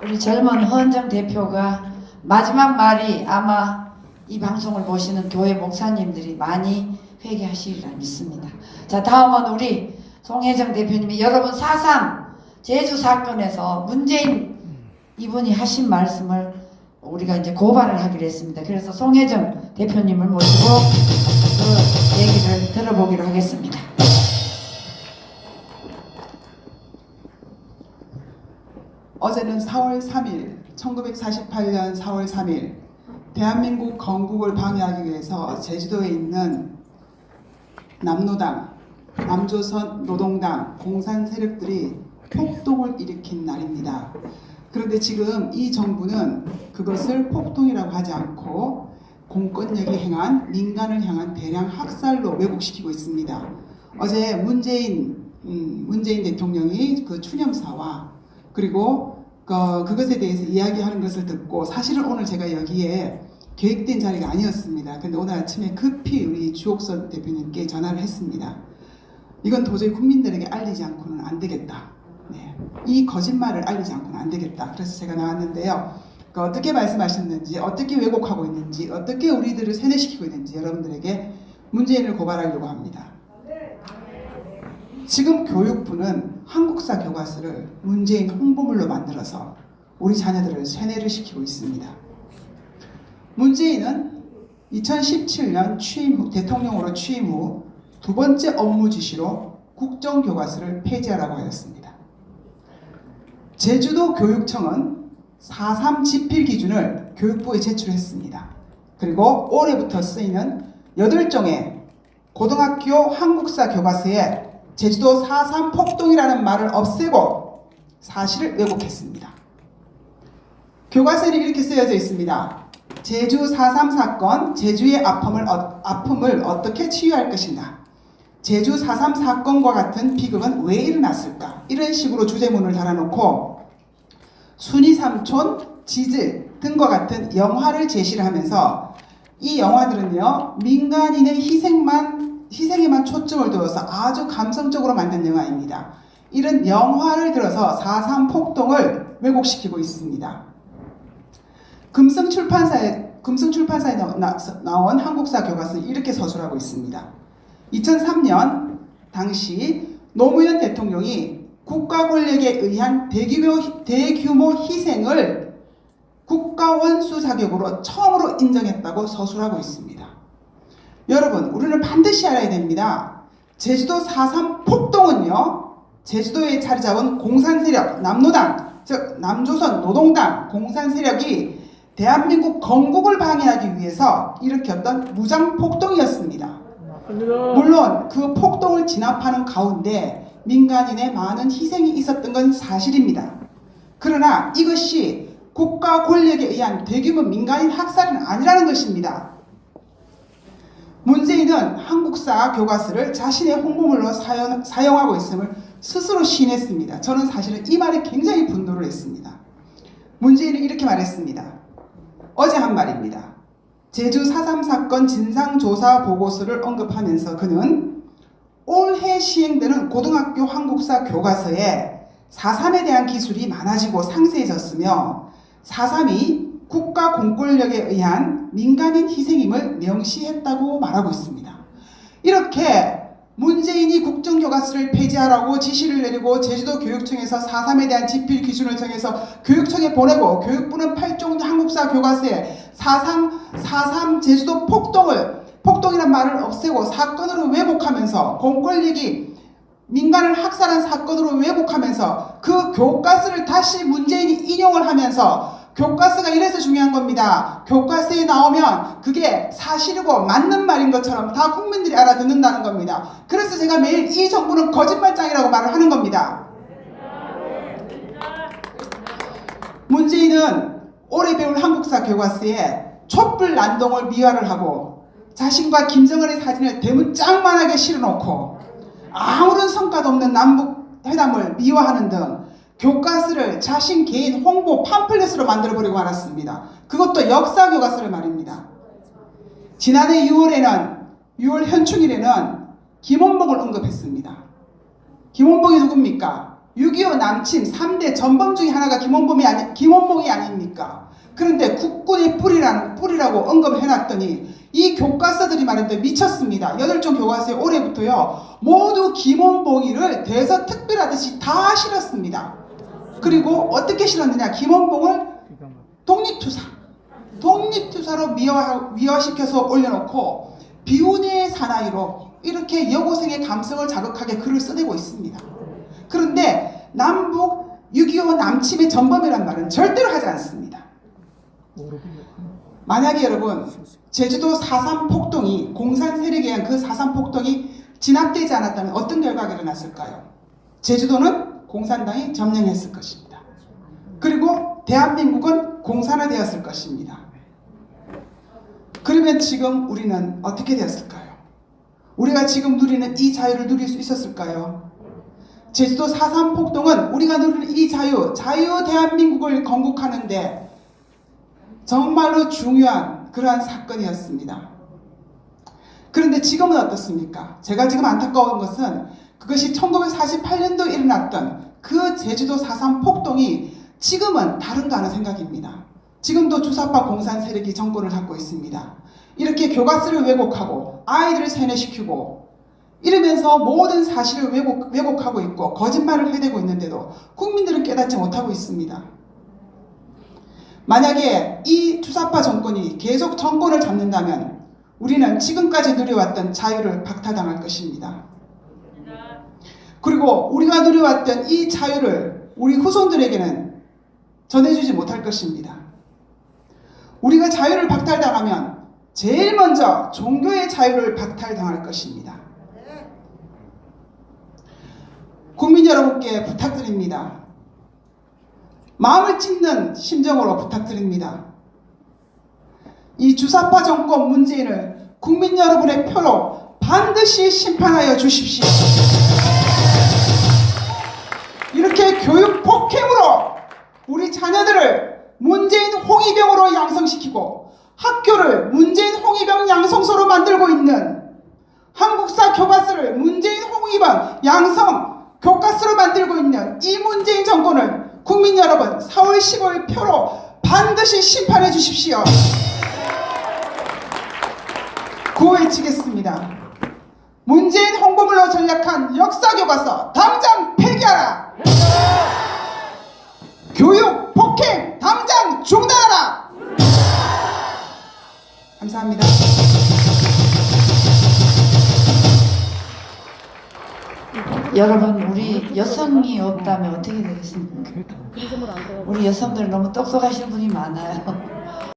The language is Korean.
우리 젊은 헌정 대표가 마지막 말이 아마 이 방송을 보시는 교회 목사님들이 많이 회개하시리라 믿습니다. 자, 다음은 우리 송혜정 대표님이 여러분 4.3 제주 사건에서 문재인 이분이 하신 말씀을 우리가 이제 고발을 하기로 했습니다. 그래서 송혜정 대표님을 모시고 그 얘기를 들어보기로 하겠습니다. 어제는 4월 3일, 1948년 4월 3일 대한민국 건국을 방해하기 위해서 제주도에 있는 남노당, 남조선 노동당, 공산 세력들이 폭동을 일으킨 날입니다. 그런데 지금 이 정부는 그것을 폭동이라고 하지 않고 공권력이 행한 민간을 향한 대량 학살로 왜곡시키고 있습니다. 어제 문재인 대통령이 그 추념사와 그리고 그것에 대해서 이야기하는 것을 듣고 사실은 오늘 제가 여기에 계획된 자리가 아니었습니다. 근데 오늘 아침에 급히 우리 주옥선 대표님께 전화를 했습니다. 이건 도저히 국민들에게 알리지 않고는 안 되겠다. 네. 이 거짓말을 알리지 않고는 안 되겠다. 그래서 제가 나왔는데요. 어떻게 말씀하셨는지, 어떻게 왜곡하고 있는지, 어떻게 우리들을 세뇌시키고 있는지 여러분들에게 문재인을 고발하려고 합니다. 지금 교육부는 한국사 교과서를 문재인 홍보물로 만들어서 우리 자녀들을 세뇌를 시키고 있습니다. 문재인은 2017년 대통령으로 취임 후 두 번째 업무 지시로 국정교과서를 폐지하라고 하였습니다. 제주도 교육청은 4.3 집필 기준을 교육부에 제출했습니다. 그리고 올해부터 쓰이는 8종의 고등학교 한국사 교과서에 제주도 4.3 폭동이라는 말을 없애고 사실을 왜곡했습니다. 교과서에는 이렇게 쓰여져 있습니다. 제주 4.3 사건, 제주의 아픔을 어떻게 치유할 것인가? 제주 4.3 사건과 같은 비극은 왜 일어났을까? 이런 식으로 주제문을 달아놓고 순이 삼촌, 지질 등과 같은 영화를 제시를 하면서 이 영화들은요 민간인의 희생에만 초점을 두어서 아주 감성적으로 만든 영화입니다. 이런 영화를 들어서 4.3 폭동을 왜곡시키고 있습니다. 금성출판사에 나온 한국사 교과서는 이렇게 서술하고 있습니다. 2003년 당시 노무현 대통령이 국가 권력에 의한 대규모 희생을 국가원수 자격으로 처음으로 인정했다고 서술하고 있습니다. 여러분, 우리는 반드시 알아야 됩니다. 제주도 4.3 폭동은요, 제주도에 자리 잡은 공산 세력, 남노당, 즉 남조선 노동당 공산 세력이 대한민국 건국을 방해하기 위해서 일으켰던 무장 폭동이었습니다. 물론 그 폭동을 진압하는 가운데 민간인의 많은 희생이 있었던 건 사실입니다. 그러나 이것이 국가 권력에 의한 대규모 민간인 학살은 아니라는 것입니다. 문재인은 한국사 교과서를 자신의 홍보물로 사용하고 있음을 스스로 시인했습니다. 저는 사실은 이 말에 굉장히 분노를 했습니다. 문재인은 이렇게 말했습니다. 어제 한 말입니다. 제주 4.3 사건 진상조사 보고서를 언급하면서 그는 올해 시행되는 고등학교 한국사 교과서에 4.3에 대한 기술이 많아지고 상세해졌으며 4.3이 국가 공권력에 의한 민간인 희생임을 명시했다고 말하고 있습니다. 이렇게 문재인이 국정교과서를 폐지하라고 지시를 내리고 제주도 교육청에서 4.3에 대한 집필 기준을 정해서 교육청에 보내고 교육부는 8종 한국사 교과서에 4.3 제주도 폭동이란 말을 없애고 사건으로 왜곡하면서 공권력이 민간을 학살한 사건으로 왜곡하면서 그 교과서를 다시 문재인이 인용을 하면서 교과서가 이래서 중요한 겁니다. 교과서에 나오면 그게 사실이고 맞는 말인 것처럼 다 국민들이 알아듣는다는 겁니다. 그래서 제가 매일 이 정부는 거짓말장이라고 말을 하는 겁니다. 문재인은 올해 배울 한국사 교과서에 촛불 난동을 미화를 하고 자신과 김정은의 사진을 대문짝만하게 실어놓고 아무런 성과도 없는 남북 회담을 미화하는 등 교과서를 자신 개인 홍보 팜플렛으로 만들어버리고 말았습니다. 그것도 역사 교과서를 말입니다. 지난해 6월 현충일에는 김원봉을 언급했습니다. 김원봉이 누굽니까? 6.25 남침 3대 전범 중에 하나가 김원봉이 아닙니까? 그런데 국군의 뿌리라고 언급을 해놨더니 이 교과서들이 말인데 미쳤습니다. 8종 교과서에 올해부터요 모두 김원봉이를 대서특별하듯이 다 실었습니다. 그리고 어떻게 실었느냐? 김원봉을 독립투사로 미화시켜서 올려놓고 비운의 사나이로 이렇게 여고생의 감성을 자극하게 글을 써내고 있습니다. 그런데 남북 6.25 남침의 전범이란 말은 절대로 하지 않습니다. 만약에 여러분 제주도 4.3 폭동이 공산 세력에 의한 그 4.3 폭동이 진압되지 않았다면 어떤 결과가 일어났을까요? 제주도는 공산당이 점령했을 것입니다. 그리고 대한민국은 공산화되었을 것입니다. 그러면 지금 우리는 어떻게 되었을까요? 우리가 지금 누리는 이 자유를 누릴 수 있었을까요? 제주도 4.3 폭동은 우리가 누리는 이 자유 대한민국을 건국하는데 정말로 중요한 그러한 사건이었습니다. 그런데 지금은 어떻습니까? 제가 지금 안타까운 것은 그것이 1948년도에 일어났던 그 제주도 4.3 폭동이 지금은 다른가 하는 생각입니다. 지금도 주사파 공산 세력이 정권을 잡고 있습니다. 이렇게 교과서를 왜곡하고 아이들을 세뇌시키고 이러면서 모든 사실을 왜곡하고 있고 거짓말을 해대고 있는데도 국민들은 깨닫지 못하고 있습니다. 만약에 이 주사파 정권이 계속 정권을 잡는다면 우리는 지금까지 누려왔던 자유를 박탈당할 것입니다. 그리고 우리가 누려왔던 이 자유를 우리 후손들에게는 전해주지 못할 것입니다. 우리가 자유를 박탈당하면 제일 먼저 종교의 자유를 박탈당할 것입니다. 국민 여러분께 부탁드립니다. 마음을 찢는 심정으로 부탁드립니다. 이 주사파 정권 문재인을 국민 여러분의 표로 반드시 심판하여 주십시오. 이렇게 교육 폭행으로 우리 자녀들을 문재인 홍위병으로 양성시키고 학교를 문재인 홍위병 양성소로 만들고 있는 한국사 교과서를 문재인 홍위병 양성 교과서로 만들고 있는 이 문재인 정권을 국민 여러분 4월 15일 표로 반드시 심판해 주십시오. 구호외치겠습니다. 문재인 홍보물로 전략한 역사교과서 당장 폐기하라. 교육 폭행 당장 중단하라. 감사합니다. 여러분, 우리 여성이 없다면 어떻게 되겠습니까? 우리 여성들 너무 똑똑하신 분이 많아요.